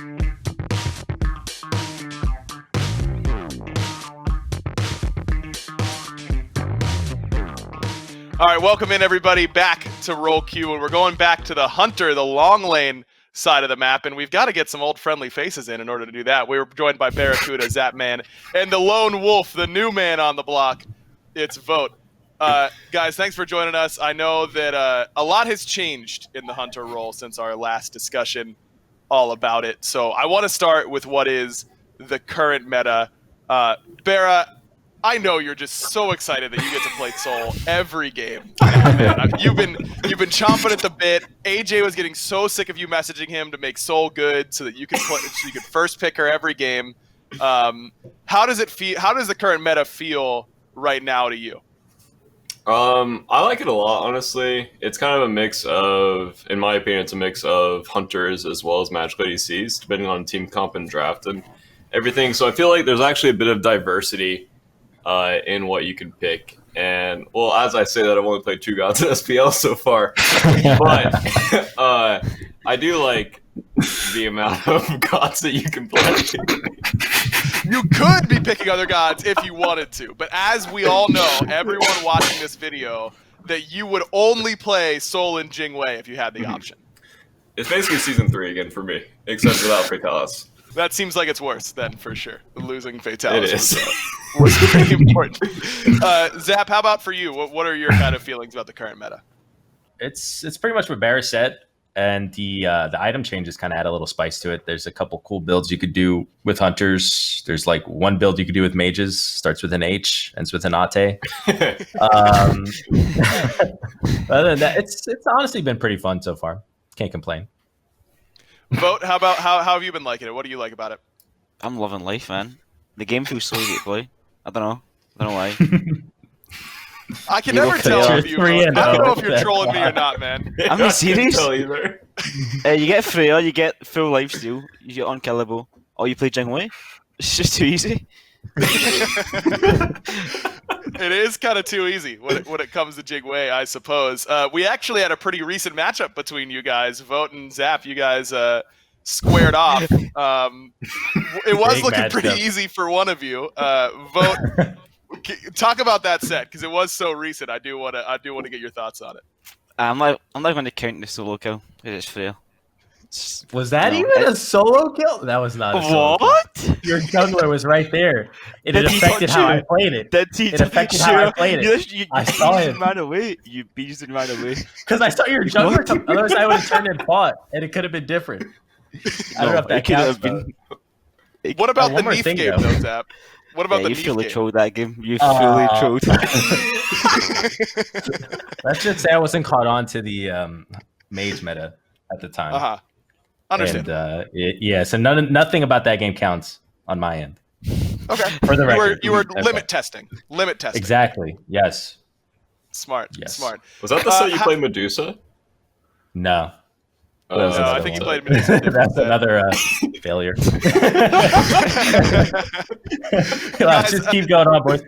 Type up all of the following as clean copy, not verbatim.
All right, welcome in everybody back to Roll Q, and we're going back to the Hunter, the long lane side of the map, and we've got to get some old friendly faces in order to do that. We were joined by BaRRaCCuDDa, Zapman, and the lone wolf, the new man on the block. It's Vote. Guys, thanks for joining us. I know that a lot has changed in the Hunter role since our last discussion all about it. So I want to start with what is the current meta. BaRRa, I know you're just so excited that you get to play Soul every game. Man, you've been chomping at the bit. AJ was getting so sick of you messaging him to make Soul good so that you could first pick her every game. How does it feel? How does the current meta feel right now to you? I like it a lot, honestly. It's kind of a mix of, in my opinion, it's a mix of hunters as well as magical ADCs, depending on team comp and draft and everything. So I feel like there's actually a bit of diversity in what you can pick. And, well, as I say that, I've only played 2 gods in SPL so far. But I do like the amount of gods that you can play. You could be picking other gods if you wanted to, but as we all know, everyone watching this video, that you would only play Soul and Jingwei if you had the option. It's basically Season 3 again for me, except without Fatalis. That seems like it's worse then, for sure. Losing Fatalis It is. was pretty important. Zap, how about for you? What are your kind of feelings about the current meta? It's pretty much what BaRRa said. And the item changes kind of add a little spice to it. There's a couple cool builds you could do with hunters. There's like one build you could do with mages, starts with an H, ends with an Ate. Other than that, it's honestly been pretty fun so far. Can't complain. Vote. How have you been liking it? What do you like about it? I'm loving life, man. The game feels so easy to play. I don't know why. I can never tell if you. I don't know if you're trolling me or not, man. I'm serious. Either. You get Freya, you get full lifesteal, you get unkillable, or you play Jingwei. It's just too easy. It is kind of too easy when it comes to Jingwei, I suppose. We actually had a pretty recent matchup between you guys, Vote and Zap. You guys squared off. It was looking pretty easy for one of you. Vote. Talk about that set because it was so recent. I do want to get your thoughts on it. I'm not going to count the solo kill because it's Freya. Was that even a solo kill? That was not a solo kill. Your jungler was right there. It affected how I played it. It affected how I played it. I saw him. Ran away. You beast and ran away. Because I saw your jungler come. Otherwise, I would have turned and fought, and it could have been different. I don't know if that counts. What about the Neath game, though, Zap? What about the you Neath fully game? trolled that game. You fully trolled. Let's just say I wasn't caught on to the mage meta at the time. Understand. And, so nothing about that game counts on my end. Okay. For the record, you were limit testing. Limit testing. Exactly. Yes. Smart. Yes. Smart. Was that the set you played Medusa? No. No, I think you played Medusa. That's another failure. Let's just keep going on, boys.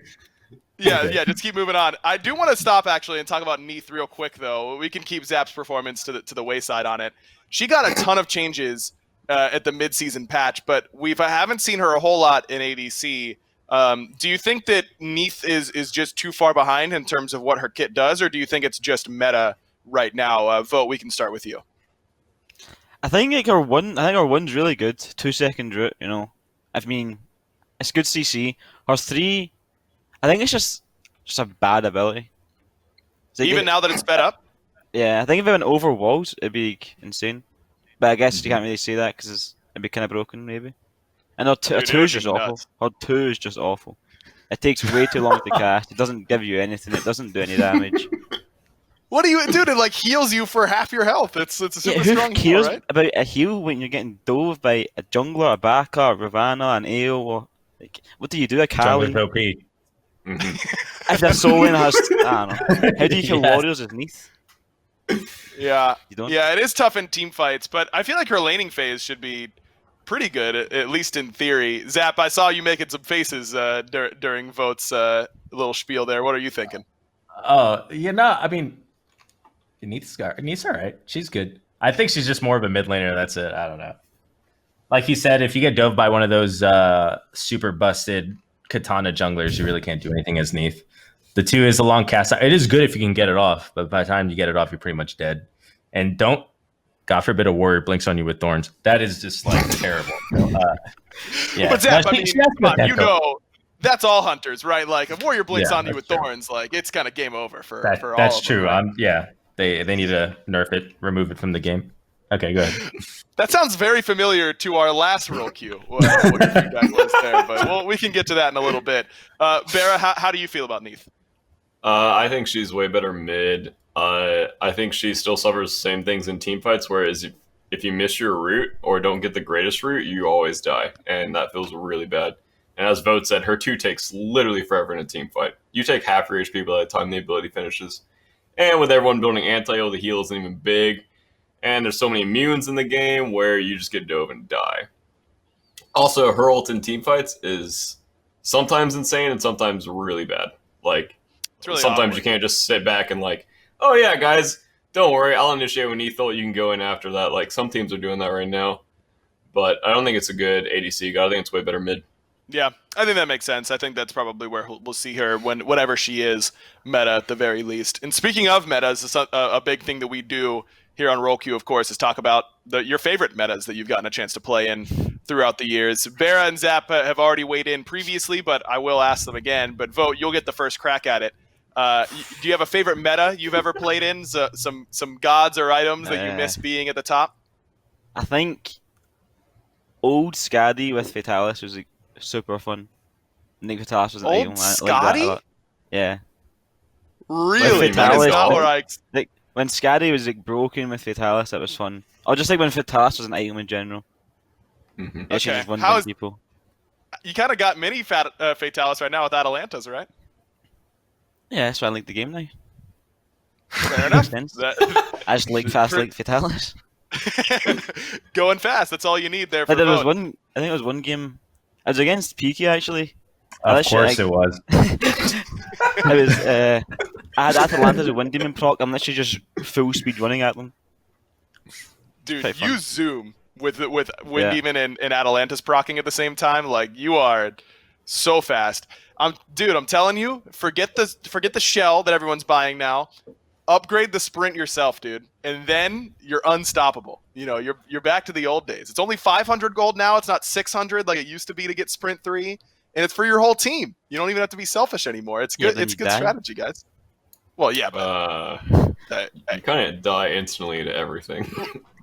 Yeah, just keep moving on. I do want to stop actually and talk about Neath real quick though. We can keep Zap's performance to the wayside on it. She got a ton of changes at the mid-season patch, but haven't seen her a whole lot in ADC. Do you think that Neath is just too far behind in terms of what her kit does, or do you think it's just meta right now? Vote. We can start with you. I think our one's really good. 2-second route, you know. I mean, it's good CC. Our 3, I think it's just a bad ability. Even now that it's sped up? Yeah, I think if it went over walls, it'd be insane. But I guess you can't really say that because it'd be kind of broken, maybe. And our 2 is just awful. Our 2 is just awful. It takes way too long to cast. It doesn't give you anything. It doesn't do any damage. What do you do? It like heals you for half your health. It's a super strong heal, right? About a heal when you're getting dove by a jungler, a Baka, a Ravana, an AO, or like, what do you do? A Kali? Jungler's OP. If their soul lane has, I don't know. How do you kill warriors as Neath? Yeah, You don't? yeah, it is tough in team fights, but I feel like her laning phase should be pretty good, at least in theory. Zap, I saw you making some faces during Vote's little spiel there. What are you thinking? I mean, Neath's all right. She's good. I think she's just more of a mid laner. That's it. I don't know. Like you said, if you get dove by one of those super busted katana junglers, you really can't do anything as Neath. The 2 is a long cast. It is good if you can get it off, but by the time you get it off, you're pretty much dead. And don't, God forbid, a warrior blinks on you with thorns. That is just like terrible. Yeah. But Zap, No, I mean, come on, you know, that's all hunters, right? Like, if warrior blinks on you with thorns, like, it's kind of game over for all of them. That's true. Right? Yeah, they need to nerf it, remove it from the game. Okay, go ahead. That sounds very familiar to our last roll queue. What your feedback was there, but we can get to that in a little bit. BaRRa, how do you feel about Neath? I think she's way better mid. I think she still suffers the same things in team fights, whereas if you miss your route or don't get the greatest route, you always die, and that feels really bad. And as Vote said, her 2 takes literally forever in a team fight. You take half your HP by the time the ability finishes. And with everyone building anti-heal, the heal isn't even big. And there's so many immunes in the game where you just get dove and die. Also, her ult in team fights is sometimes insane and sometimes really bad. Like, really sometimes awkward. you can't just sit back and like, oh yeah, guys, don't worry, I'll initiate with Neath ult, you can go in after that. Like, some teams are doing that right now. But I don't think it's a good ADC guy. I think it's way better mid. Yeah, I think that makes sense. I think that's probably where we'll see her whatever she is, meta at the very least. And speaking of metas, a big thing that we do here on Roll Queue, of course, is talk about your favorite metas that you've gotten a chance to play in throughout the years. BaRRa and Zap have already weighed in previously, but I will ask them again. But Vote, you'll get the first crack at it. Do you have a favorite meta you've ever played in? Some gods or items that you miss being at the top? I think old Skadi with Fatalis was like, super fun. I think Fatalis was an Old item. I like that a Skadi? lot. Yeah. Really? Like That is Fatalis, not where I... like when Skadi was like broken with Fatalis, that was fun. Or just like when Fatalis was an item in general. Mm-hmm. Yeah, she Okay. just won How is- people. You kind of got mini Fatalis right now with Atalanta's, right? Yeah, that's why I like the game now. Fair enough. Sense. That- I just like fast like Fatalis. Going fast. That's all you need there for But there was Vote. one. I think it was one game. I was against Peaky actually. Of course it was. I was. I had Atalanta as a wind demon proc. I'm literally just full speed running at them. Dude, Quite fun. you zoom with Wind Demon and Atalanta's procking at the same time. Like, you are so fast. I'm telling you, forget the shell that everyone's buying now. Upgrade the sprint yourself, dude, and then you're unstoppable. You know, you're back to the old days. It's only 500 gold now. It's not 600 like it used to be to get sprint 3, and it's for your whole team. You don't even have to be selfish anymore. It's Yeah, good. then It's you good die. strategy, guys. Well, yeah, but You kind of die instantly to everything.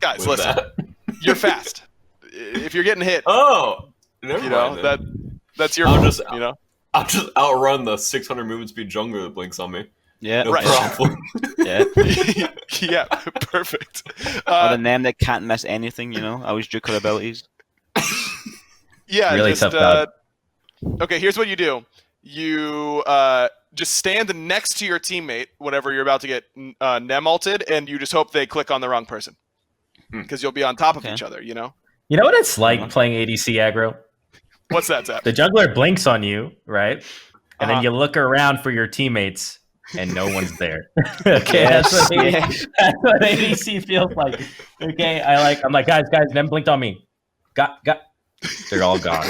guys, with listen. that. You're fast. If you're getting hit, Oh, never you know mind then. that's your I'll fault. just- You know. I'll just outrun the 600 movement speed jungler that blinks on me. Yeah, No Right. problem. yeah. Yeah, perfect. Or the name that can't miss anything. You know, I always juke her abilities. Yeah, Really just, tough god. okay, here's what you do. You just stand next to your teammate whenever you're about to get nem-ulted, and you just hope they click on the wrong person. Because you'll be on top of Okay. each other, you know? You know what it's like playing ADC aggro? What's that, Zap? The jungler blinks on you, right? And Uh-huh. then you look around for your teammates, and no one's there. Okay, Yes, that's what yes. that's what ADC feels like. Okay, I'm like, guys, them blinked on me. Got. They're all gone.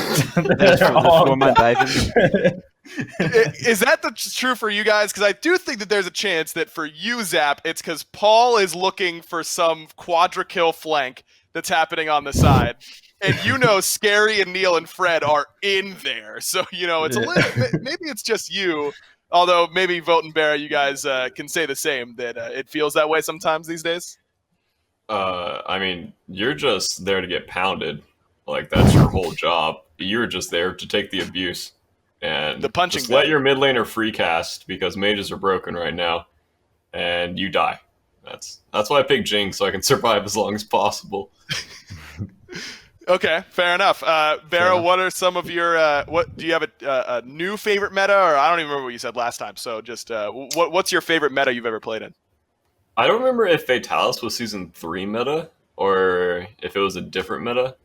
They're all Four-man gone. diving. Is that true for you guys? Because I do think that there's a chance that for you, Zap, it's because Paul is looking for some quadra kill flank that's happening on the side. And you know Scary and Neil and Fred are in there. So, you know, it's a little, maybe it's just you. Although maybe Vote and BaRRa, you guys can say the same, that it feels that way sometimes these days. I mean, you're just there to get pounded. Like, that's your whole job. You're just there to take the abuse. And The punching just let bag. your mid laner free cast because mages are broken right now. And you die. That's why I picked Jinx, so I can survive as long as possible. Okay, fair enough. BaRRa, what are some of your what do you have a new favorite meta, or I don't even remember what you said last time. So just what's your favorite meta you've ever played in? I don't remember if Fatalis was season 3 meta or if it was a different meta.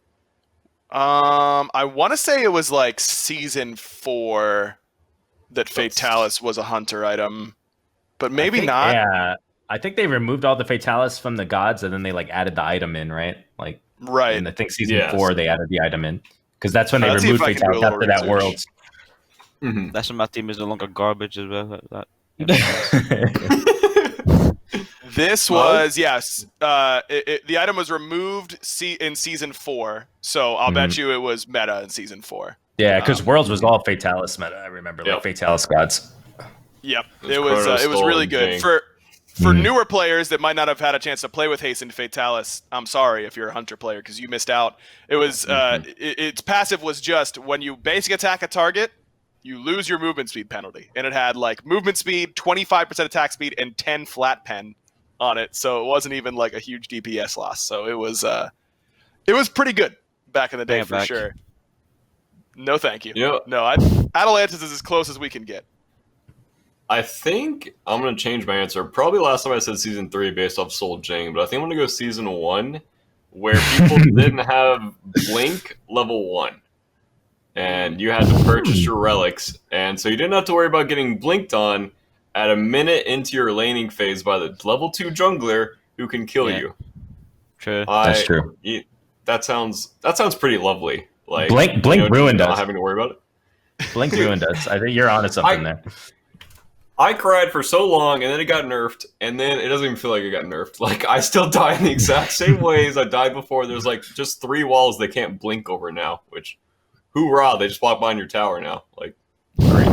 I want to say it was like season 4 that Fatalis was a hunter item, but maybe not. Yeah, I think they removed all the Fatalis from the gods, and then they like added the item in, right? Like Right. And I think season 4 they added the item in because that's when they Let's see removed if I can do a Fatalis little after that research. Worlds. That's when my team is no longer garbage as well. This was the item was removed in season 4, so I'll bet you it was meta in season 4. Yeah, because Worlds was all Fatalis meta. I remember like Fatalis gods. Yep, it was really good for newer players that might not have had a chance to play with Hastened Fatalis. I'm sorry if you're a Hunter player because you missed out. It was its passive was just when you basic attack a target, you lose your movement speed penalty, and it had like movement speed, 25% attack speed, and 10 flat pen on it. So it wasn't even like a huge DPS loss. So it was pretty good back in the day for sure. No, thank you. Yep. No, Atalantis is as close as we can get. I think I'm going to change my answer. Probably last time I said season 3 based off Soul Jing, but I think I'm going to go season 1 where people didn't have Blink level 1. And you had to purchase your relics. And so you didn't have to worry about getting blinked on at a minute into your laning phase by the level 2 jungler who can kill you. True. That's true. That sounds pretty lovely. Like Blink ruined us. Not having to worry about it. Blink ruined us. I think you're onto something there. I cried for so long, and then it got nerfed, and then it doesn't even feel like it got nerfed. Like, I still die in the exact same ways I died before. There's, like, just 3 walls they can't blink over now, which, hoorah, they just walk behind your tower now. Like, great.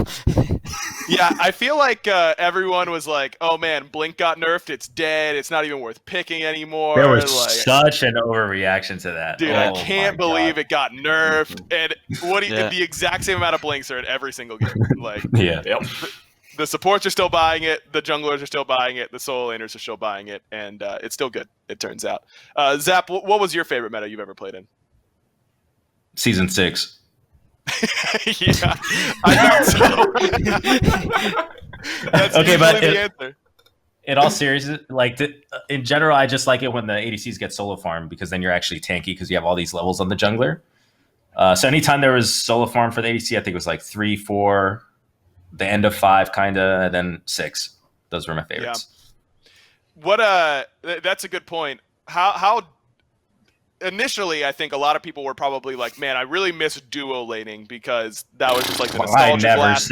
Yeah, I feel like everyone was like, oh, man, Blink got nerfed. It's dead. It's not even worth picking anymore. There was such an overreaction to that. Dude, I can't believe it got nerfed. And the exact same amount of Blinks are in every single game. Like, The supports are still buying it. The junglers are still buying it. The solo laners are still buying it. And it's still good, it turns out. Zap, what was your favorite meta you've ever played in? Season 6. Yeah, I thought so. That's okay, but the answer. In all seriousness, like in general, I just like it when the ADCs get solo farm because then you're actually tanky because you have all these levels on the jungler. So anytime there was solo farm for the ADC, I think it was like 3, 4, the end of 5, kind of, and then 6. Those were my favorites. Yeah. That's a good point. How initially, I think a lot of people were probably like, man, I really miss duo laning because that was just like the nostalgia blast.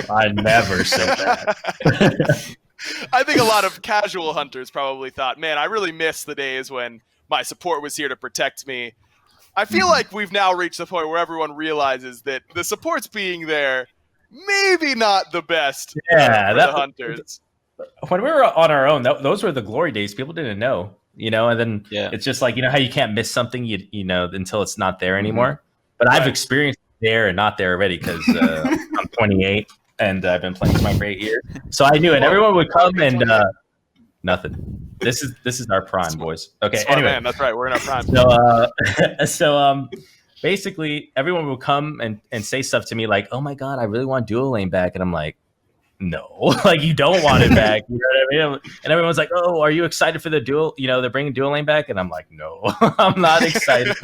I never said that. I think a lot of casual hunters probably thought, man, I really miss the days when my support was here to protect me. I feel like we've now reached the point where everyone realizes that the supports being there, maybe not the best for the hunters. When we were on our own, those were the glory days. People didn't know, and then it's just like, how you can't miss something, until it's not there anymore. But I've experienced there and not there already because I'm 28 and I've been playing Smite for 8 years. So I knew it. Everyone would come and nothing. This is our prime, boys. Okay, anyway, man, that's right. We're in our prime. So basically, everyone would come and say stuff to me like, "Oh my god, I really want dual lane back," and I'm like, "No, like you don't want it back." You know what I mean? And everyone's like, "Oh, are you excited for the dual? They're bringing dual lane back," and I'm like, "No, I'm not excited."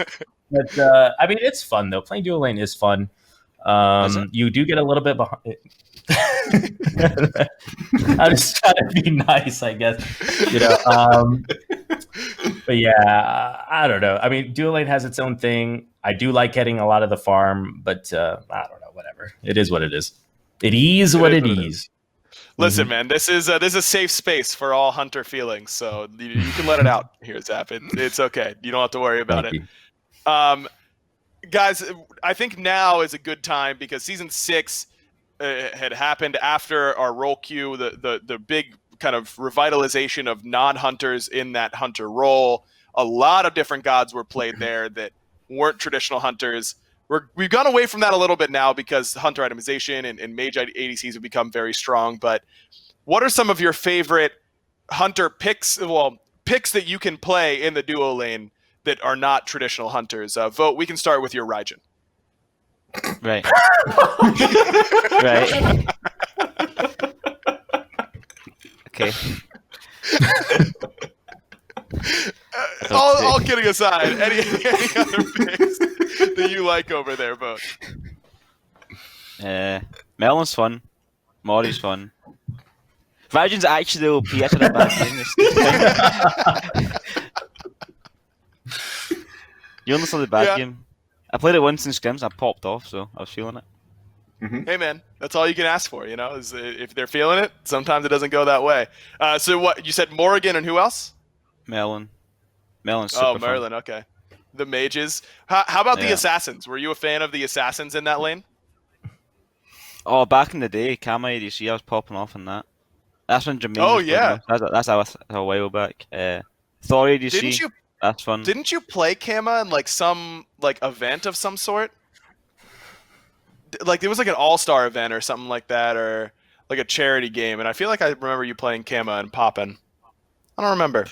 But I mean, it's fun though. Playing dual lane is fun. You do get a little bit behind. I'm just trying to be nice, I guess. But yeah, I don't know. I mean, dual lane has its own thing. I do like getting a lot of the farm, but I don't know. Whatever. It is what it is. It is what it is. Listen, man, this is a safe space for all hunter feelings, so you can let it out here, Zap. It's okay. You don't have to worry about it. Guys, I think now is a good time because season 6 had happened after our role queue, the big kind of revitalization of non-hunters in that hunter role. A lot of different gods were played there that weren't traditional hunters. We've gone away from that a little bit now because hunter itemization and mage ADCs have become very strong. But what are some of your favorite hunter picks? Well, picks that you can play in the duo lane that are not traditional hunters. Vote. We can start with your Raijin. Right. Right. Okay. All kidding aside, any other picks that you like over there, Vote? Melon's fun. Mori's fun. Raijin's actually the OP. I should have bad thing. You only saw the bad Yeah. game. I played it once in scrims. I popped off, so I was feeling it. Hey man, that's all you can ask for, is if they're feeling it, sometimes it doesn't go that way. So what, you said Morrigan and who else? Melon's super Oh, fun. Merlin, okay. The mages. How about the Yeah. assassins? Were you a fan of the assassins in that lane? Oh, back in the day, Kama ADC, I was popping off in that. That's when Jermaine Oh, was playing yeah. most. That's a while back. Thor ADC, that's fun. Didn't you play Kama in like some event of some sort? Like there was like an all-star event or something like that, or like a charity game, and I feel like I remember you playing Kama and popping. I don't remember.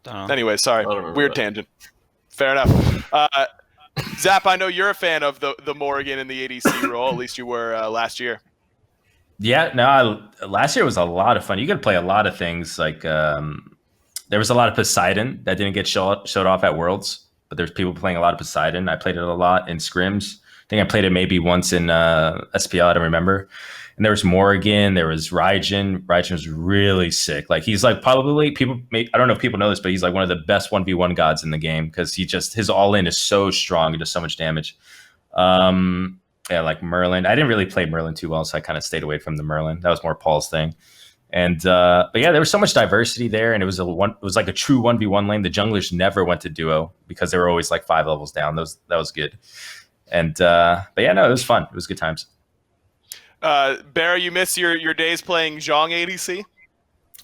Don't know. Anyway, sorry. I don't remember Weird that. tangent. Fair enough. Zap, I know you're a fan of the Morrigan and the ADC role. At least you were last year. Yeah, no, last year was a lot of fun. You could play a lot of things. Like there was a lot of Poseidon that didn't get showed off at Worlds, but there's people playing a lot of Poseidon. I played it a lot in scrims. I think I played it maybe once in SPL. I don't remember. And there was Morrigan. There was Raijin. Raijin was really sick. Like he's like probably I don't know if people know this, but he's like one of the best 1v1 gods in the game because his all in is so strong. He does so much damage. Yeah, like Merlin. I didn't really play Merlin too well, so I kind of stayed away from the Merlin. That was more Paul's thing. And but yeah, there was so much diversity there, and it was like a true 1v1 lane. The junglers never went to duo because they were always like 5 levels down. That was good. And but yeah, no, it was fun. It was good times. BaRRa, you miss your days playing Zhong ADC?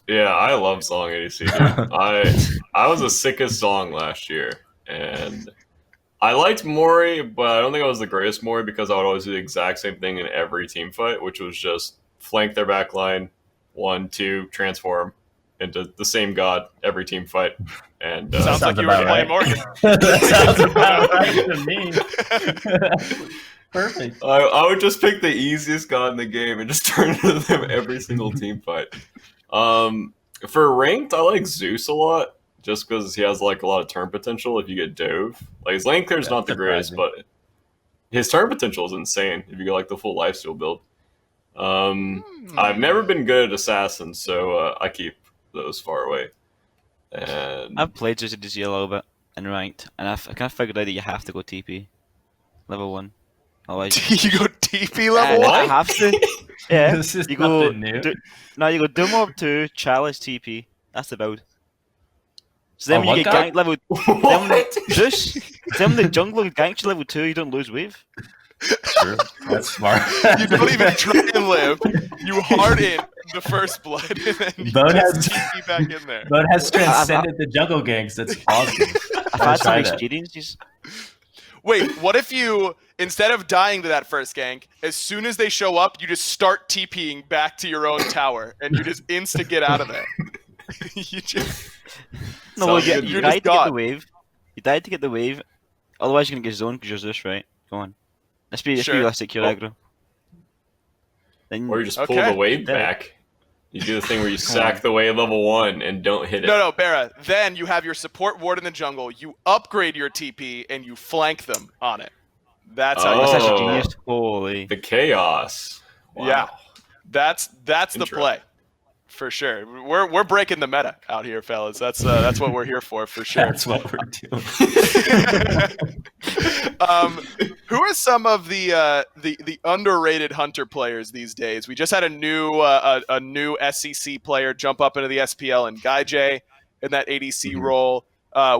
Yeah, I love Zong ADC. Dude. I was the sickest Zong last year, and I liked Mori, but I don't think I was the greatest Mori because I would always do the exact same thing in every team fight, which was just flank their back line, 1, 2, transform into the same god every team fight. And Sounds like you were playing Morgan. That sounds about right to me. Perfect. I would just pick the easiest god in the game and just turn into them every single team fight. For ranked, I like Zeus a lot. Just because he has like a lot of turn potential if you get Dove. Like his lane clear's not the greatest, but his turn potential is insane if you get like the full lifesteal build. I've never been good at assassins, so I keep those far away. And I've played Zeus ADC a little bit in ranked, and I kind of figured out that you have to go TP level 1. Otherwise, You go TP level What? 1? I have to. Yeah, This is you go. nothing new. You go Doom Orb 2, Chalice TP. That's the build. So then Oh, when you what get guy? ganked level, then the jungler ganks you level 2, you don't lose wave. True. That's smart. You don't even try and live. You hard in the first blood, and then you Bone just has- TP back in there. But has transcended the jungle gangs. That's awesome. I've had some try that. experiences. Wait, what if you, instead of dying to that first gank, as soon as they show up, you just start TPing back to your own tower, and you just insta get out of there? You just... No, well, Sounds you good. You're died just to get the God. wave. You died to get the wave. Otherwise, you're gonna get zoned because you're Zeus, right? Go on. Let's be Sure. realistic, you're Oh. aggro. Then or you just pull Okay. the wave back. You do the thing where you sack the wave level 1 and don't hit it. No, BaRRa. Then you have your support ward in the jungle. You upgrade your TP and you flank them on it. That's how that's you. actually Oh. genius. Holy. The chaos. Wow. Yeah. That's the Intro. play, for sure. We're breaking the meta out here, fellas. That's what we're here for sure. That's what we're doing. Who are some of the underrated hunter players these days? We just had a new SEC player jump up into the SPL and Guy J in that ADC role.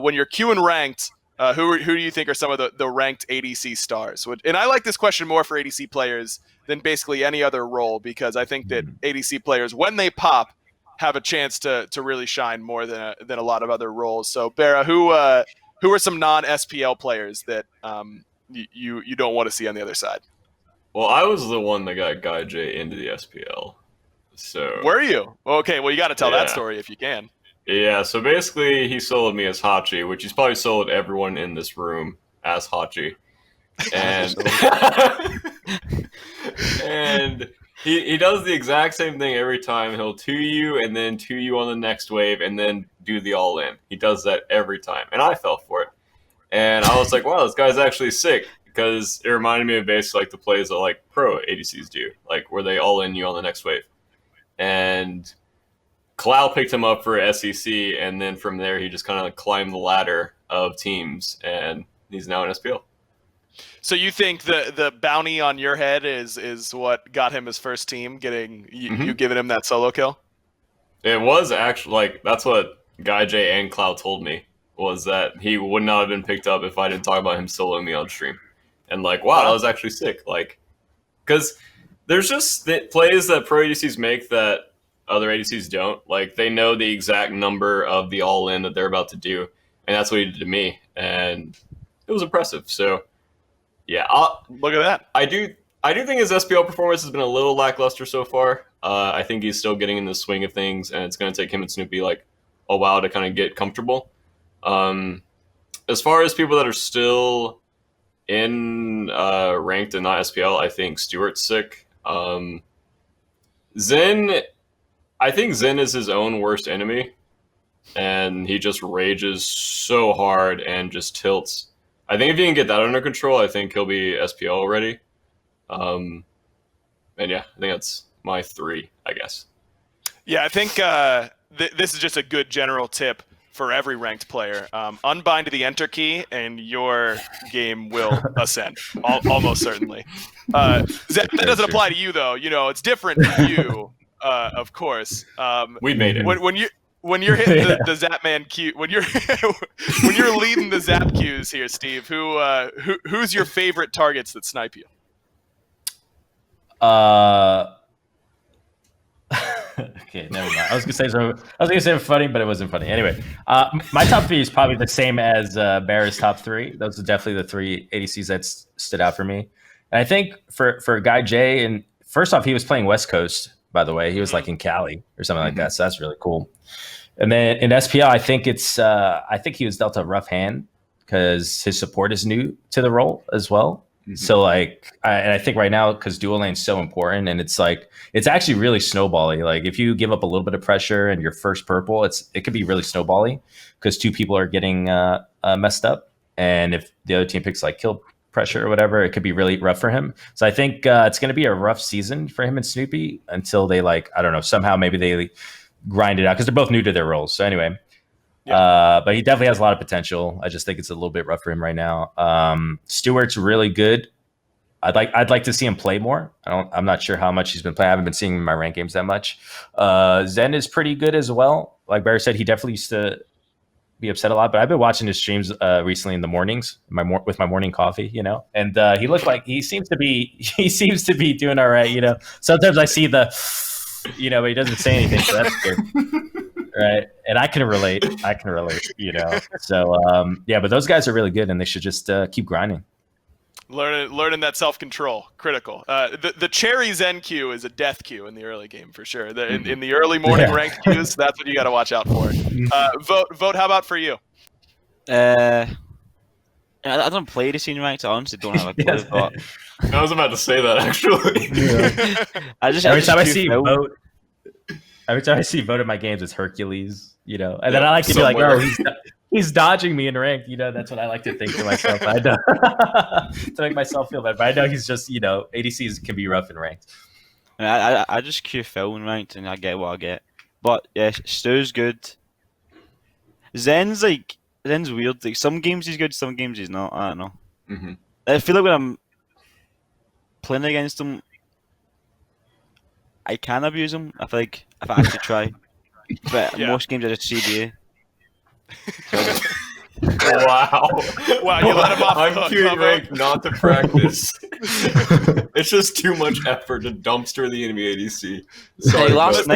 When you're queuing ranked, who do you think are some of the ranked ADC stars? And I like this question more for ADC players than basically any other role because I think that ADC players, when they pop, have a chance to really shine more than a lot of other roles. So BaRRa, who are some non-SPL players that you don't want to see on the other side? Well, I was the one that got Guy J into the SPL. So Were you? Okay, well you got to tell that Yeah. story if you can. Yeah, so basically he soloed me as Hachi, which he's probably soloed everyone in this room as Hachi. And and he does the exact same thing every time. He'll 2 you and then 2 you on the next wave and then do the all in. He does that every time. And I fell for it. And I was like, wow, this guy's actually sick. Because it reminded me of basically like the plays that like pro ADCs do. Like where they all in you on the next wave. And Kalal picked him up for SEC, and then from there he just kind of climbed the ladder of teams, and he's now in SPL. So you think the bounty on your head is what got him his first team, getting you giving him that solo kill? It was actually like that's what Guy J and Cloud told me, was that he would not have been picked up if I didn't talk about him soloing me on stream. And like, wow, that was actually sick. Like, because there's just plays that pro ADCs make that other ADCs don't. Like, they know the exact number of the all-in that they're about to do, and that's what he did to me, and it was impressive. So, yeah, look at that. I do think his SPL performance has been a little lackluster so far. I think he's still getting in the swing of things, and it's going to take him and Snoopy like a while to kind of get comfortable. As far as people that are still in ranked and not SPL, I think Stewart's sick. Zen, I think Zen is his own worst enemy, and he just rages so hard and just tilts. I think if he can get that under control, I think he'll be SPL already. And yeah, I think that's my 3, I guess. Yeah, I think this is just a good general tip for every ranked player. Unbind the enter key, and your game will ascend, almost certainly. That doesn't apply to you, though. You know, it's different for you, of course. We made it. When you're hitting the Zapman Q, when you're leading the Zap Qs here, Steve, who's your favorite targets that snipe you? Okay, never mind. I was gonna say something funny, but it wasn't funny. Anyway, my top 3 is probably the same as BaRRa's top 3. Those are definitely the 3 ADCs that stood out for me. And I think for Guy J, and first off, he was playing West Coast, by the way. He was like in Cali or something like that, so that's really cool. And then in SPL, I think he was dealt a rough hand because his support is new to the role as well. So like, I think right now, because dual lane's so important, and it's like, it's actually really snowbally. Like if you give up a little bit of pressure and your first purple, it could be really snowbally because 2 people are getting messed up. And if the other team picks like kill pressure or whatever, it could be really rough for him. So I think it's going to be a rough season for him and Snoopy until they like, I don't know, somehow maybe they grind it out because they're both new to their roles. So anyway, but he definitely has a lot of potential. I just think it's a little bit rough for him right now. Stewart's really good. I'd like to see him play more. I'm not sure how much he's been playing. I haven't been seeing him in my ranked games that much. Zen is pretty good as well. Like BaRRa said, he definitely used to be upset a lot, but I've been watching his streams recently in the mornings, with my morning coffee, you know. And he looked like he seems to be doing all right, you know. Sometimes I see the, you know, but he doesn't say anything, so that's good. Right, and I can relate, you know. So yeah, but those guys are really good, and they should just keep grinding. Learning that self-control, critical. The Cherry Zen Q is a death Q in the early game for sure. In the early morning ranked Qs, that's what you got to watch out for. Vote. How about for you? I don't play the scene ranked. I honestly don't have a clue. But I was about to say that actually. Every time I see Vote in my games, it's Hercules, you know. And then I like to be like, oh, he's dodging me in rank, you know. That's what I like to think to myself. I know to make myself feel better. But I know he's just, you know, ADCs can be rough in ranked. I just queue Phil in ranked, and I get what I get. But yeah, Stu's good. Zen's weird. Like some games he's good, some games he's not. I don't know. I feel like when I'm playing against him, I can abuse him. I feel like if I actually try. But most games I just CBA. Wow, you let him off. I'm queuing ranked not to practice. It's just too much effort to dumpster the enemy ADC. Sorry, hey, last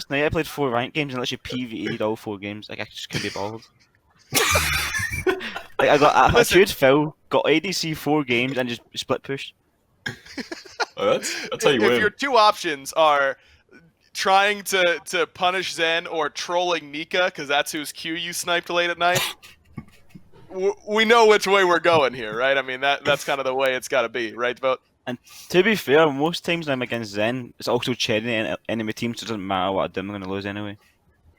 night I played 4 ranked games and literally PvE'd all 4 games. Like I just couldn't be bothered. Like I queued Phil, got ADC 4 games and just split pushed. Oh, that's how you win. If your 2 options are trying to punish Zen or trolling Nika, because that's whose Q you sniped late at night, we know which way we're going here, right? I mean, that's kind of the way it's got to be, right, Vote? And to be fair, most times when I'm against Zen, it's also cherry enemy team, so it doesn't matter what I do, I'm going to lose anyway.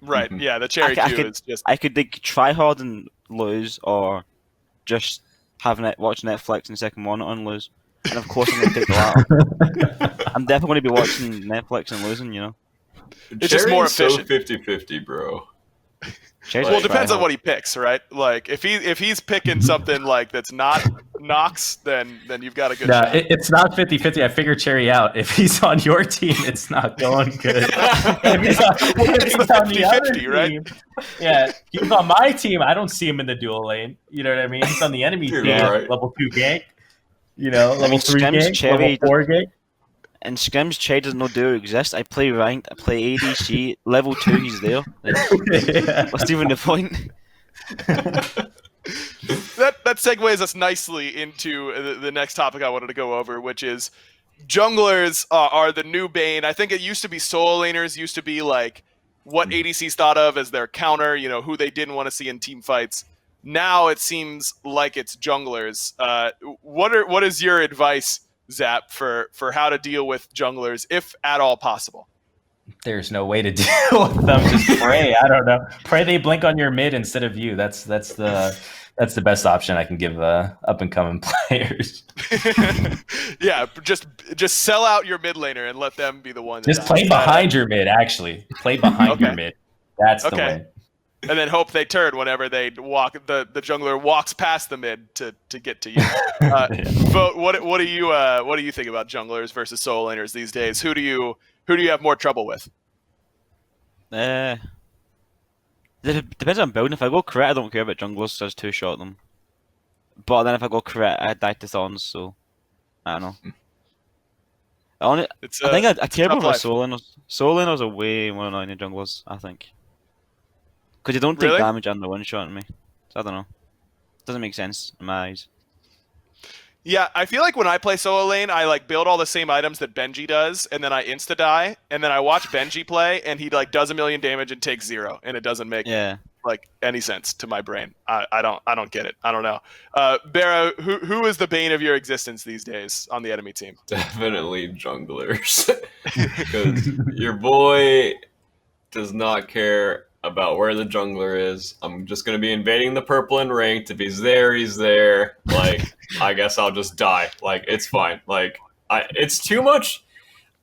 Right, yeah, the cherry Q is just... I could like, try hard and lose, or just watch Netflix and second monitor and lose. And of course I'm going to take the latter. I'm definitely going to be watching Netflix and losing, you know. It's just more efficient. So 50-50, bro. Well, it depends on what he picks, right? Like if he's picking something like that's not Nox, then you've got a good shot. It's not 50-50. I figured Cherry out. If he's on your team, it's not going good. If he's on the other 50-50, right? team, yeah, he's on my team. I don't see him in the dual lane. You know what I mean? He's on the enemy team, right. level 2 gank. Level 3 gank, Cherry, level 4 gank. And Scrims Cherry doesn't know duo exist. I play ranked, I play ADC, level 2, he's there. Like, what's even the point? That segues us nicely into the next topic I wanted to go over, which is junglers are the new bane. I think it used to be solo laners, used to be like what ADCs thought of as their counter, who they didn't want to see in team fights. Now it seems like it's junglers. What is your advice, Zap, for how to deal with junglers, if at all possible? There's no way to deal with them. Just pray. I don't know. Pray they blink on your mid instead of you. That's the best option I can give up and coming players. Yeah, just sell out your mid laner and let them be the one. Just play behind your mid. Actually, play behind your mid. That's the way. And then hope they turn whenever they walk. The jungler walks past the mid to get to you. Vote. What do you think about junglers versus solo laners these days? Who do you have more trouble with? Depends on building. If I go crit, I don't care about junglers, so I just two-shot them. But then if I go crit, I die to Thorns, so I don't know. I think I care about my solo laners. Solo laners are way more annoying than junglers, I think. Because you don't take damage and they're one-shotting me. So I don't know. It doesn't make sense in my eyes. Yeah, I feel like when I play solo lane, I like build all the same items that Benji does, and then I insta die, and then I watch Benji play, and he like does 1 million damage and takes 0, and it doesn't make like any sense to my brain. I don't get it. I don't know. BaRRA, who is the bane of your existence these days on the enemy team? Definitely junglers, because your boy does not care about where the jungler is. I'm just going to be invading the purple and ranked. If he's there, he's there. Like, I guess I'll just die. Like, it's fine. Like, it's too much.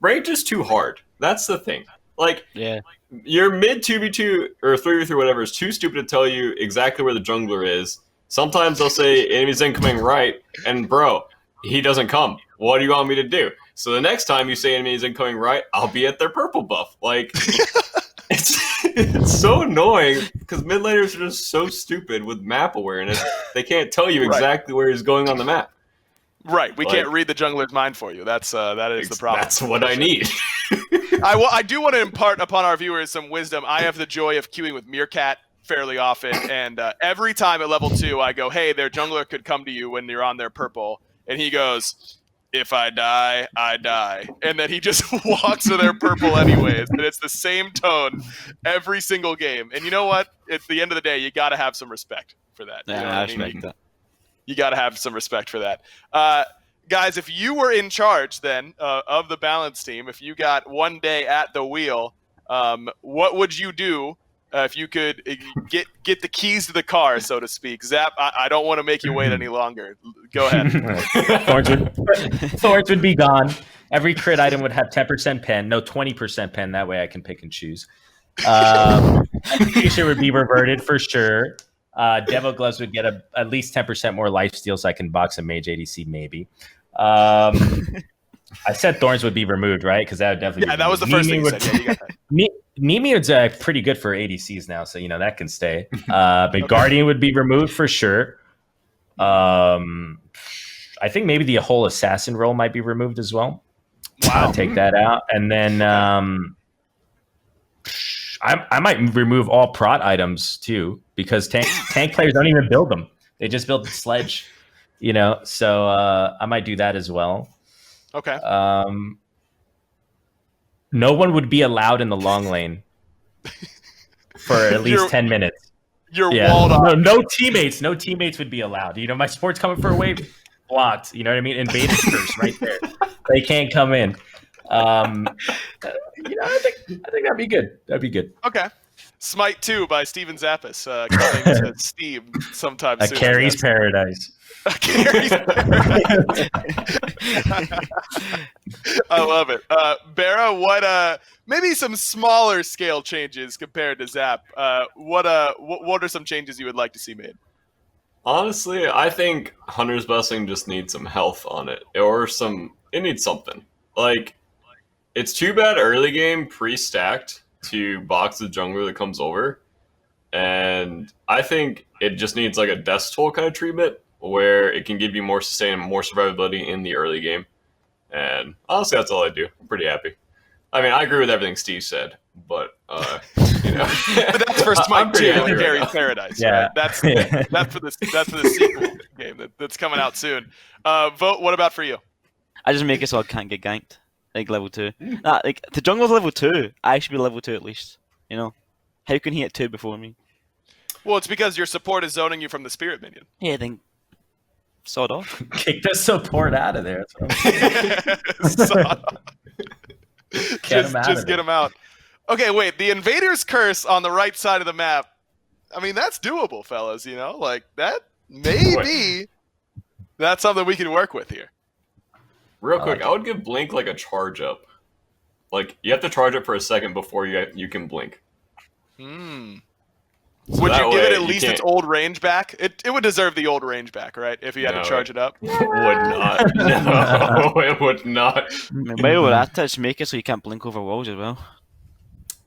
Ranked is too hard. That's the thing. Like, your mid 2v2 or 3v3 whatever is too stupid to tell you exactly where the jungler is. Sometimes they'll say enemies incoming right, and bro, he doesn't come. What do you want me to do? So the next time you say enemies incoming right, I'll be at their purple buff. Like, it's so annoying because mid laners are just so stupid with map awareness. They can't tell you exactly where he's going on the map. Right, we can't read the jungler's mind for you. That is the problem. That's what I need. I do want to impart upon our viewers some wisdom. I have the joy of queuing with Meerkat fairly often, and every time at level 2, I go, "Hey, their jungler could come to you when you're on their purple," and he goes, "If I die, I die," and then he just walks to their purple anyways, and it's the same tone every single game. And you know what? At the end of the day, you got to have some respect for that. Yeah, you know I respect that. You got to have some respect for that. Guys, if you were in charge then of the balance team, if you got one day at the wheel, what would you do if you could get the keys to the car, so to speak? Zap, I don't want to make you wait any longer. Go ahead. Thorns would be gone. Every crit item would have 10% pen, no 20% pen. That way I can pick and choose. Execution would be reverted for sure. Devo Gloves would get at least 10% more lifesteal, so I can box a mage ADC maybe. I said Thorns would be removed, right? Because that would definitely that was the first thing you said. Yeah, you got that. Mimi is pretty good for ADCs now, so that can stay. But Guardian would be removed for sure. I think maybe the whole assassin role might be removed as well. Wow. Take that out. And then I might remove all prot items too, because tank players don't even build them. They just build the sledge, so I might do that as well. Okay. No one would be allowed in the long lane for at least 10 minutes. You're walled off. No teammates. No teammates would be allowed. My support's coming for a wave. Blocked. You know what I mean? Invaded curse right there. They can't come in. I think that'd be good. That'd be good. Okay. Smite 2 by Steven Zappis coming to Steam sometime A soon. Carrie's Paradise. A Carrie's Paradise. I love it. Barra, what maybe some smaller scale changes compared to Zap. What are some changes you would like to see made? Honestly, I think Hunter's Blessing just needs some health on it, or it needs something. Like, it's too bad early game pre-stacked to box the jungler that comes over, and I think it just needs like a death toll kind of treatment where it can give you more sustain and more survivability in the early game. And honestly, that's all I do. I'm pretty happy. I mean, I agree with everything Steve said, but you know, but that's for Smite 2 and Carrie's right Paradise. Yeah. Right? That's for the sequel game that's coming out soon. Vote. What about for you? I just make it so I can't get ganked. Like level 2. Nah, like the jungler's level 2. I should be level 2 at least. You know, how can he hit 2 before me? Well, it's because your support is zoning you from the spirit minion. Yeah, then sawed off. Kick the support out of there. Just get him out. Okay, wait. The Invader's Curse on the right side of the map. I mean, that's doable, fellas. You know, like that. Maybe that's something we can work with here. Real quick, I would give Blink like a charge up. Like, you have to charge up for a second before you can blink. So would you give it at you least can't- its old range back? It would deserve the old range back, right? If you had No, to charge it up. Would not. No, it would not. Maybe with that touch, make it so you can't blink over walls as well.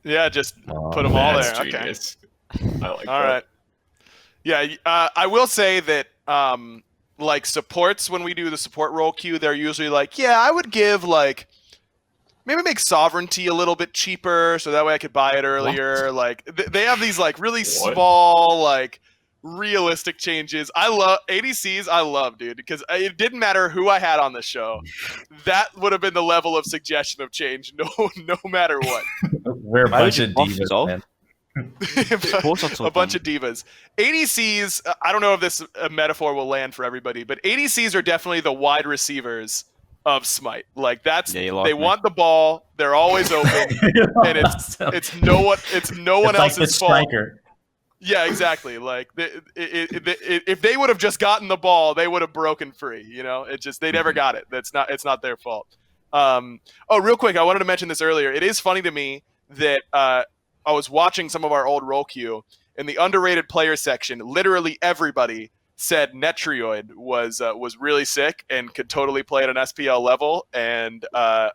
Yeah, just put them all That's there. Okay. genius. I like All that. right. Yeah, I will say that like supports, when we do the support role queue, they're usually like, yeah, I would give like maybe make sovereignty a little bit cheaper so that way I could buy it earlier. Like they have these like really small, like realistic changes. I love ADCs. I love, dude, because it didn't matter who I had on the show. That would have been the level of suggestion of change, no matter what. We're a bunch of divas, man. A bunch of divas. ADCs, I don't know if this metaphor will land for everybody, but ADCs are definitely the wide receivers of Smite. Like that's they want the ball, they're always open, and it's no one like else's fault. Striker. Yeah, exactly. Like if they would have just gotten the ball, they would have broken free. You know, it just they never got it. It's not their fault. Real quick, I wanted to mention this earlier. It is funny to me that I was watching some of our old roll queue in the underrated player section. Literally everybody said Netrioid was really sick and could totally play at an SPL level. And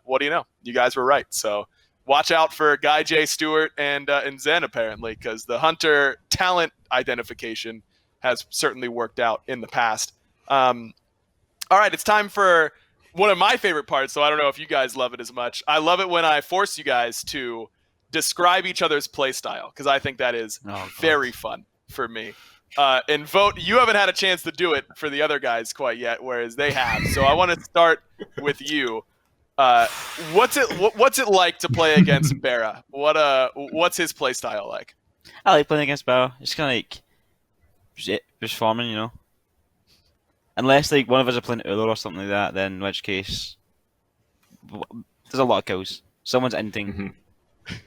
what do you know? You guys were right. So watch out for Guy J. Stewart and Zen, apparently, because the Hunter talent identification has certainly worked out in the past. All right, it's time for one of my favorite parts, so I don't know if you guys love it as much. I love it when I force you guys to describe each other's play style, because I think that is very fun for me. And Vote, you haven't had a chance to do it for the other guys quite yet, whereas they have. So I want to start with you. What's it like to play against BaRRA? What's his play style like? I like playing against BaRRA. It's kind of like just farming, you know. Unless like one of us are playing Uller or something like that, then in which case there's a lot of kills. Someone's inting.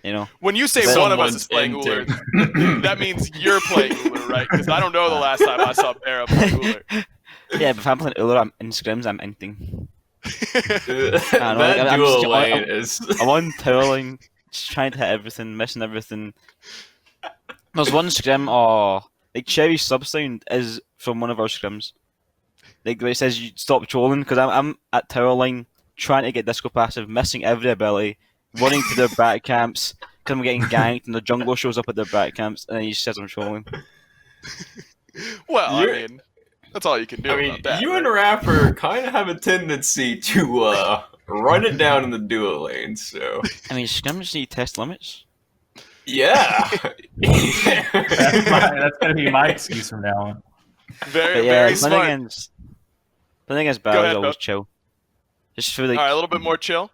You know, when you say one of us is playing Uller, that means you're playing Uller, right? Because I don't know the last time I saw BaRRA play Uller. Yeah, but if I'm playing Uller, I'm in scrims, I'm inting. That dual lane is... I'm on tower line, just trying to hit everything, missing everything. There's one scrim, like Cherry's sub sound is from one of our scrims. Like where it says you stop trolling, because I'm at tower line trying to get disco passive, missing every ability, running to their back camps, because I'm getting ganked, and the jungler shows up at their back camps, and then he says I'm trolling. Well, I mean, that's all you can do about that. You and Rapper kind of have a tendency to run it down in the duo lane, so... I mean, scrims need test limits. Yeah! That's going to be my excuse from now on. Very smart. Playing against BaRRA is always chill. Just for like... Alright, a little bit more chill.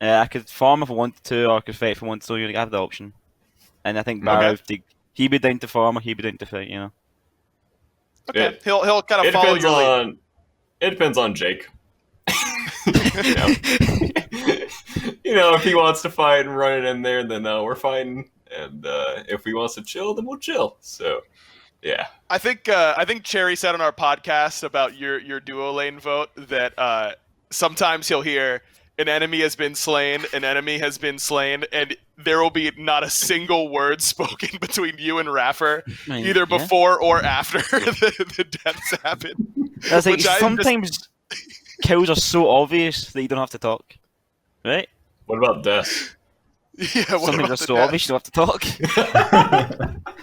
Yeah, I could farm if I wanted to, or I could fight if I wanted to. You have the option. And I think BaRRA, he'd be down to farm or he'd be down to fight, you know. Okay, he'll kind of follow your lead. It depends on Jake. You know, if he wants to fight and run it in there, then we're fighting. and if he wants to chill, then we'll chill. So, yeah. I think Cherry said on our podcast about your duo lane vote that sometimes he'll hear an enemy has been slain, and there will be not a single word spoken between you and Raffer, either before or after the deaths happen. That's like, sometimes kills are so obvious that you don't have to talk, right? What about death? Yeah, sometimes they're so obvious you don't have to talk.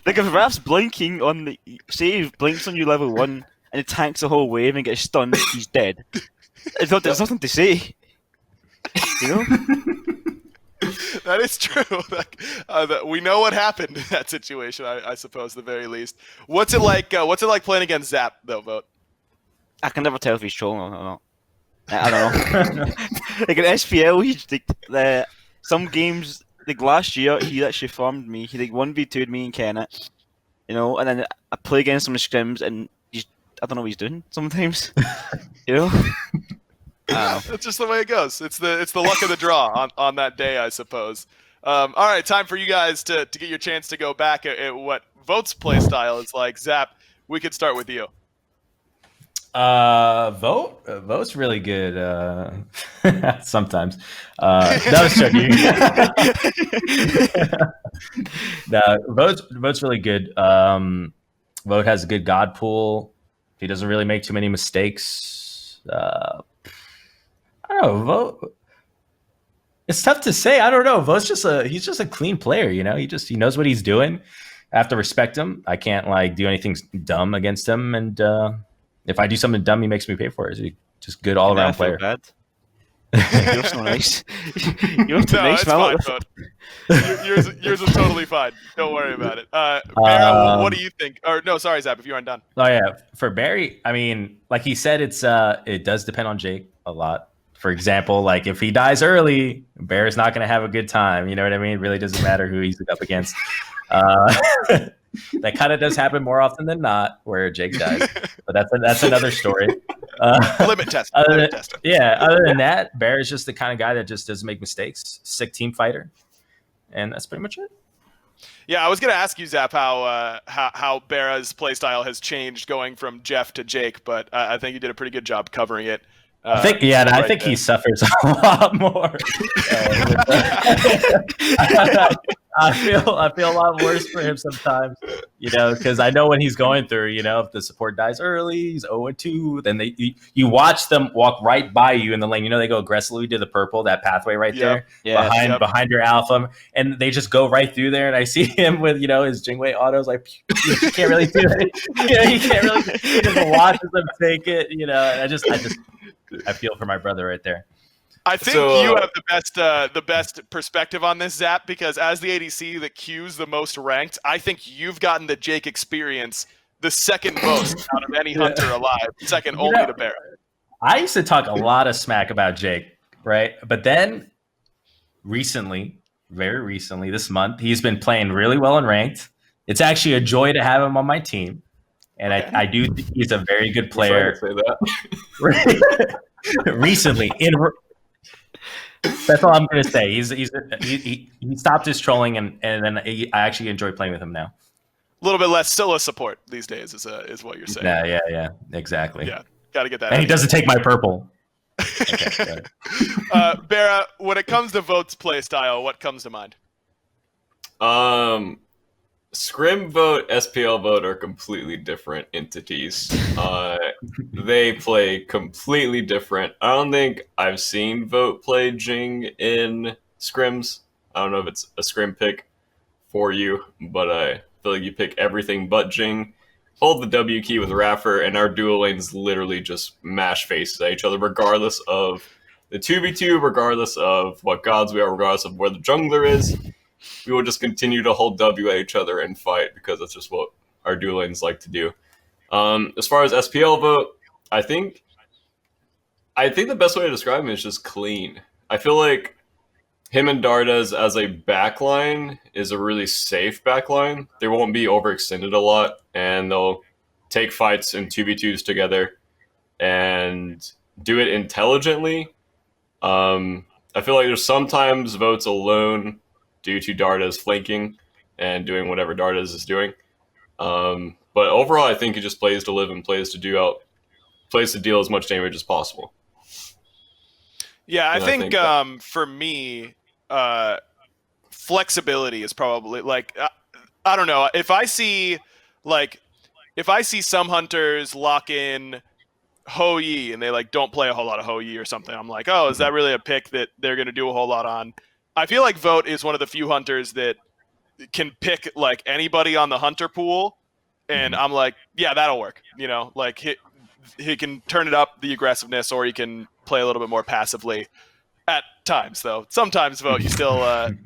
Like if Raf's blinking on the say he blinks on you level 1 and he tanks the whole wave and gets stunned, he's dead. There's nothing to say. You know? That is true. We know what happened in that situation, I suppose, at the very least. What's it like playing against Zap, though, Vote? I can never tell if he's trolling or not. I don't know. Like in SPL, he's like some games. Like last year, he actually farmed me. He like 1v2'd me and Kenneth, you know. And then I play against him in scrims, and I don't know what he's doing sometimes, you know. That's just the way it goes. It's the luck of the draw on that day, I suppose. All right, time for you guys to get your chance to go back at what Vote's play style is like. Zap, we could start with you. Vote's really good. Sometimes. That was joking. Vote's really good. Vote has a good god pool. He doesn't really make too many mistakes. I don't know. Vote. It's tough to say. I don't know. Vote's he's just a clean player. You know, he knows what he's doing. I have to respect him. I can't do anything dumb against him, and if I do something dumb, he makes me pay for it. He's just good all around player. Bad. You're so nice. You're so nice, man. Yours is totally fine. Don't worry about it. Barra, what do you think? Or no, sorry, Zap, if you aren't done. Oh yeah, for Barry, I mean, like he said, it does depend on Jake a lot. For example, like if he dies early, Bear's not going to have a good time. You know what I mean? It really doesn't matter who he's up against. That kind of does happen more often than not, where Jake dies. But that's another story. Limit test. Yeah. Other than that, Bear is just the kind of guy that just doesn't make mistakes. Sick team fighter, and that's pretty much it. Yeah, I was gonna ask you, Zap, how Barra's playstyle has changed going from Jeff to Jake, but I think you did a pretty good job covering it. I think he suffers a lot more. I feel a lot worse for him sometimes, you know, because I know when he's going through, you know, if the support dies early, he's 0-2, then you watch them walk right by you in the lane. You know, they go aggressively to the purple, that pathway right there, behind your alpha, and they just go right through there. And I see him with, you know, his Jingwei autos, like, you can't really do it. You know, he can't really, he just watches them take it, you know, and I feel for my brother right there. I think you have the best perspective on this, Zap, because as the ADC that queues the most ranked, I think you've gotten the Jake experience the second most out of any hunter alive, second only to Barra. I used to talk a lot of smack about Jake, right? But then recently, very recently, this month, he's been playing really well in ranked. It's actually a joy to have him on my team. And I do think he's a very good player. Say that. Recently, that's all I'm going to say. He stopped his trolling, and then I actually enjoy playing with him now. A little bit less Scylla support these days is what you're saying. Yeah, exactly. Yeah, got to get that. And he doesn't take my purple. Okay, Barra, when it comes to Vote's play style, what comes to mind? Scrim Vote, SPL Vote are completely different entities. They play completely different. I don't think I've seen Vote play Jing in scrims. I don't know if it's a scrim pick for you, but I feel like you pick everything but Jing. Hold the W key with Raffer, and our dual lanes literally just mash faces at each other, regardless of the 2v2, regardless of what gods we are, regardless of where the jungler is. We will just continue to hold W at each other and fight because that's just what our dual lanes like to do. As far as SPL Vote, I think the best way to describe him is just clean. I feel like him and Dardas as a backline is a really safe backline. They won't be overextended a lot, and they'll take fights in 2v2s together and do it intelligently. I feel like there's sometimes Votes alone due to Darda's flanking, and doing whatever Dardas is doing. But overall, I think he just plays to live and plays to deal as much damage as possible. Yeah, I And think for me, flexibility is probably like I don't know if I see some hunters lock in Ho Yi and they like don't play a whole lot of Ho Yi or something. I'm like, oh, is that really a pick that they're going to do a whole lot on? I feel like Vote is one of the few hunters that can pick like anybody on the hunter pool, and I'm like, yeah, that'll work. You know, like he can turn it up the aggressiveness, or he can play a little bit more passively. At times, though, sometimes Vote you still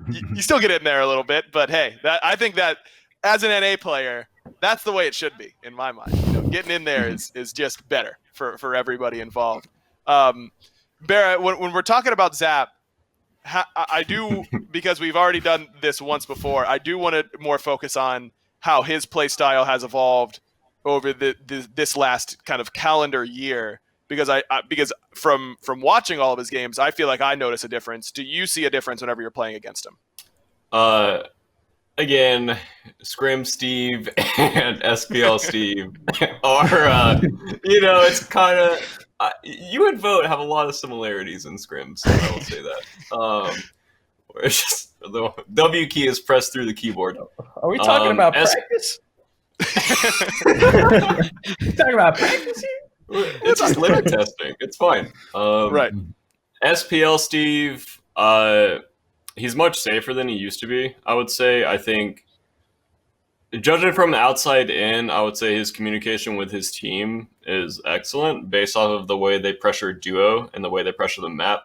you still get in there a little bit. But hey, I think that as an NA player, that's the way it should be in my mind. You know, getting in there is just better for everybody involved. Barra, when we're talking about Zap, I do, because we've already done this once before, I do want to more focus on how his play style has evolved over this last kind of calendar year. Because because from watching all of his games, I feel like I notice a difference. Do you see a difference whenever you're playing against him? Again, Scrim Steve and SPL Steve are, it's kind of you and Vote have a lot of similarities in scrims. So I will say that. Where it's just the W key is pressed through the keyboard. Are we talking about practice? Talking about practice here? It's just limit testing. It's fine. Right. SPL Steve, he's much safer than he used to be, I would say. I think, judging from the outside in, I would say his communication with his team is excellent based off of the way they pressure duo and the way they pressure the map.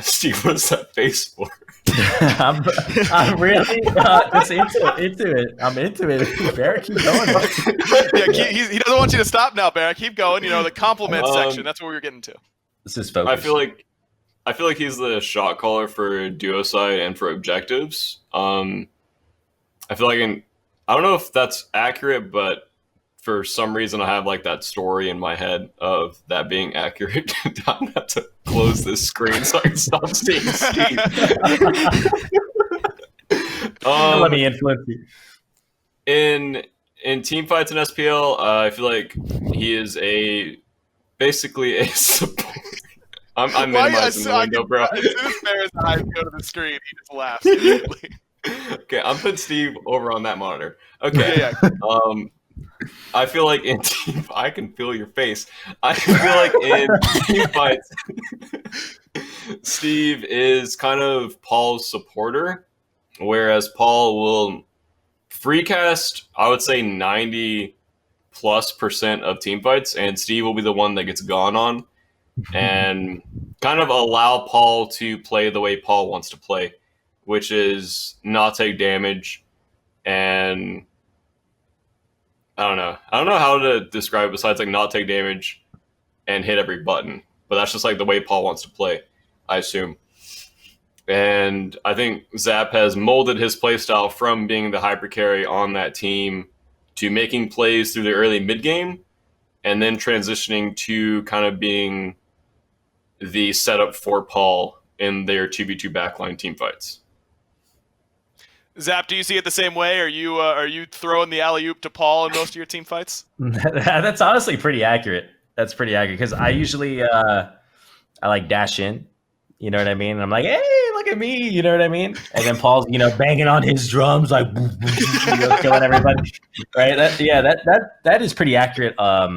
Steve, what's that face for? I'm really just into it. I'm into it. Barrett, keep going. Yeah, he doesn't want you to stop now, Barrett. Keep going. You know, the compliment section. That's what we were getting to. This is focus. I feel like he's the shot caller for duo side and for objectives. I feel like I don't know if that's accurate, but for some reason I have like that story in my head of that being accurate. I'm have to close this screen so I can stop seeing Steve. Let me influence you. In team fights in SPL, I feel like he is basically a support. I'm minimizing the window, bro. As soon as Barrett's eyes go to the screen, he just laughs immediately. Okay, I'm putting Steve over on that monitor. Okay. Yeah. I feel like in team, I can feel your face. I feel like in team fights, Steve is kind of Paul's supporter, whereas Paul will free cast, I would say 90+% of team fights, and Steve will be the one that gets gone on, and kind of allow Paul to play the way Paul wants to play, which is not take damage and I don't know how to describe it besides like not take damage and hit every button. But that's just like the way Paul wants to play, I assume. And I think Zap has molded his playstyle from being the hyper carry on that team to making plays through the early mid game and then transitioning to kind of being the setup for Paul in their 2v2 backline team fights. Zap, do you see it the same way? Are you throwing the alley-oop to Paul in most of your team fights? That's honestly pretty accurate. That's pretty accurate because I usually I like dash in, you know what I mean? And I'm like, hey, look at me, you know what I mean? And then Paul's, banging on his drums like killing everybody, right? That is pretty accurate. A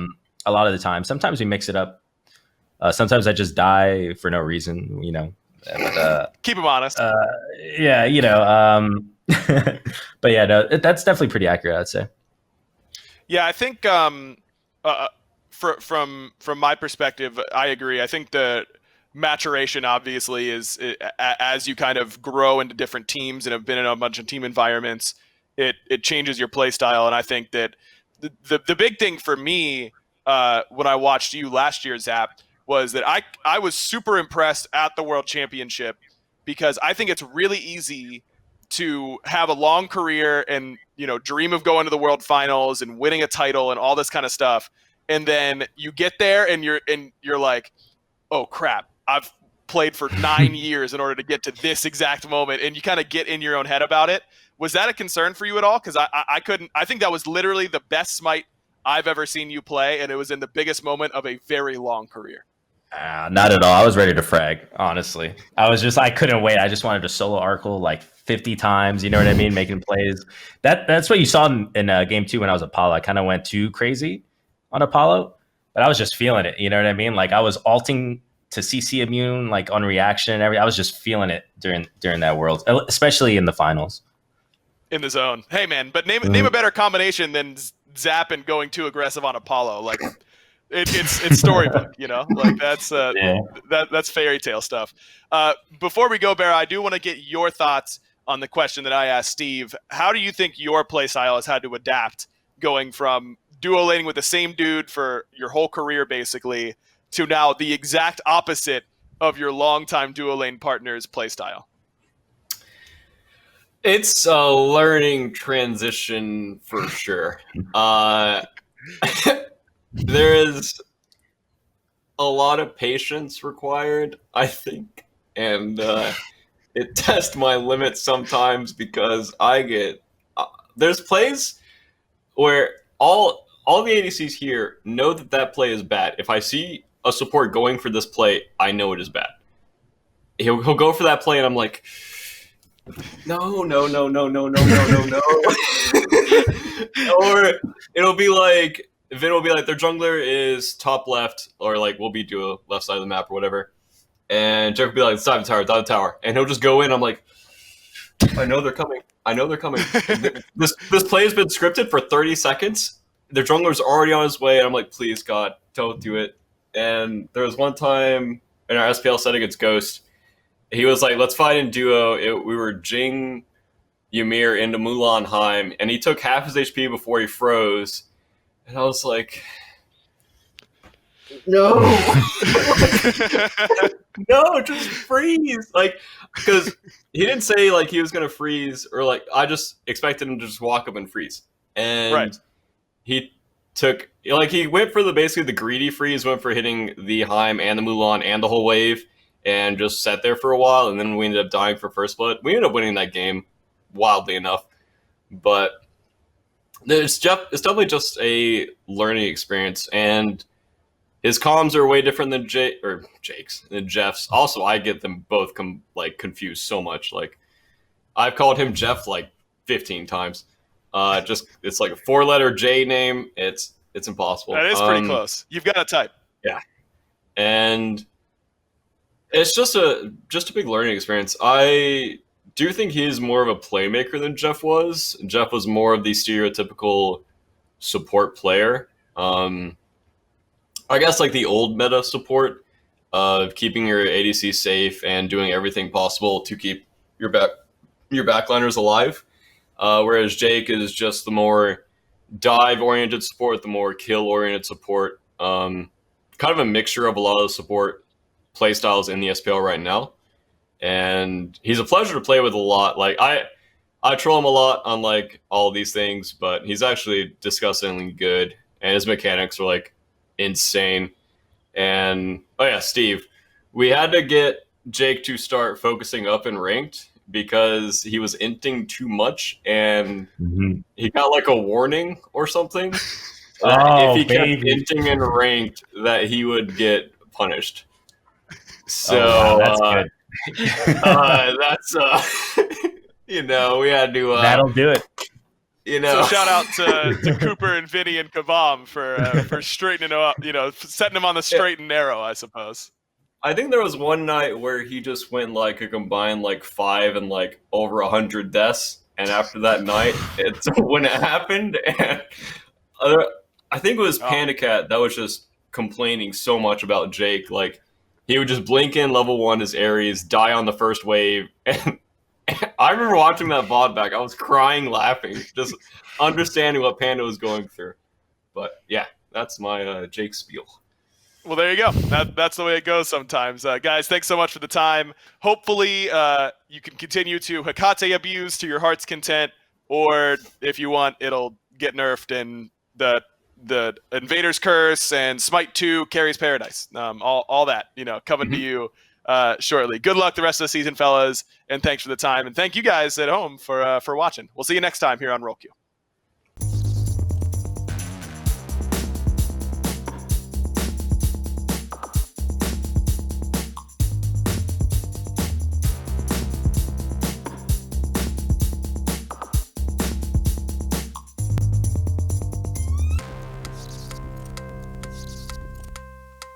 lot of the time. Sometimes we mix it up. Sometimes I just die for no reason, But, keep him honest. But yeah, no, that's definitely pretty accurate, I'd say. Yeah, I think from my perspective, I agree. I think the maturation obviously is as you kind of grow into different teams and have been in a bunch of team environments, it changes your play style. And I think that the big thing for me when I watched you last year, Zap, was that I was super impressed at the World Championship because I think it's really easy to have a long career and dream of going to the World Finals and winning a title and all this kind of stuff, and then you get there and you're like, oh crap, I've played for 9 years in order to get to this exact moment, and you kind of get in your own head about it. Was that a concern for you at all? Because I couldn't. I think that was literally the best Smite I've ever seen you play, and it was in the biggest moment of a very long career. Not at all. I was ready to frag, honestly. I couldn't wait. I just wanted to solo Arkle like 50 times, you know what I mean? Making plays. That's what you saw in game 2 when I was Apollo. I kind of went too crazy on Apollo, but I was just feeling it, you know what I mean? Like I was alting to CC immune, like on reaction and everything. I was just feeling it during that world, especially in the finals. In the zone. Hey, man, but name a better combination than Zap and going too aggressive on Apollo. Like, it's storybook, you know? Like, that's fairy tale stuff. Before we go, BaRRA, I do want to get your thoughts on the question that I asked Steve. How do you think your playstyle has had to adapt going from duo laning with the same dude for your whole career, basically, to now the exact opposite of your longtime duo lane partner's playstyle? It's a learning transition for sure. There is a lot of patience required, I think, and it tests my limits sometimes because I get there's plays where all the ADCs here know that play is bad. If I see a support going for this play, I know it is bad. He'll go for that play, and I'm like, no. Or it'll be like, Vin will be like, their jungler is top left, or like we'll be duo left side of the map or whatever, and Jack will be like, it's dive the tower, and he'll just go in. I'm like, I know they're coming. This play has been scripted for 30 seconds. Their jungler's already on his way, and I'm like, please God, don't do it. And there was one time in our SPL set against Ghost, he was like, let's fight in duo. We were Jing Ymir into Mulan Heim, and he took half his HP before he froze. And I was like, no. No, just freeze. Like, because he didn't say like he was going to freeze, or like, I just expected him to just walk up and freeze. And he took, like, he went for basically the greedy freeze, went for hitting the Heim and the Mulan and the whole wave, and just sat there for a while, and then we ended up dying for first blood. We ended up winning that game, wildly enough. But it's definitely just a learning experience, and his comms are way different than Jeff's. Also, I get them both confused so much. Like, I've called him Jeff like 15 times. It's like a 4-letter J name. It's impossible. That is pretty close. You've got a type. Yeah, and it's just a big learning experience. I do think he's more of a playmaker than Jeff was. Jeff was more of the stereotypical support player. I guess like the old meta support of keeping your ADC safe and doing everything possible to keep your backliners alive. Whereas Jake is just the more dive-oriented support, the more kill-oriented support. Kind of a mixture of a lot of support playstyles in the SPL right now. And he's a pleasure to play with a lot. Like, I troll him a lot on like all these things, but he's actually disgustingly good, and his mechanics are like insane. And oh yeah, Steve, we had to get Jake to start focusing up in ranked because he was inting too much, and he got like a warning or something that if he kept inting in ranked, that he would get punished. So that's good. That's you know, we had to that'll do it. You know, so shout out to Cooper and Vinny and Kavam for straightening him up, you know, setting him on the straight and narrow, I suppose. I think there was one night where he just went like a combined like 5 and like over 100 deaths, and after that night, it's when it happened, and I think it was Pandacat that was just complaining so much about Jake. Like, he would just blink in level 1 as Ares, die on the first wave, and I remember watching that VOD back. I was crying, laughing, just understanding what Panda was going through. But yeah, that's my Jake spiel. Well, there you go. That's the way it goes sometimes. Guys, thanks so much for the time. Hopefully, you can continue to Hecate abuse to your heart's content, or if you want, it'll get nerfed and the Invader's Curse and Smite 2 carries Paradise. All that, you know, coming to you shortly. Good luck the rest of the season, fellas, and thanks for the time. And thank you guys at home for watching. We'll see you next time here on RollQ.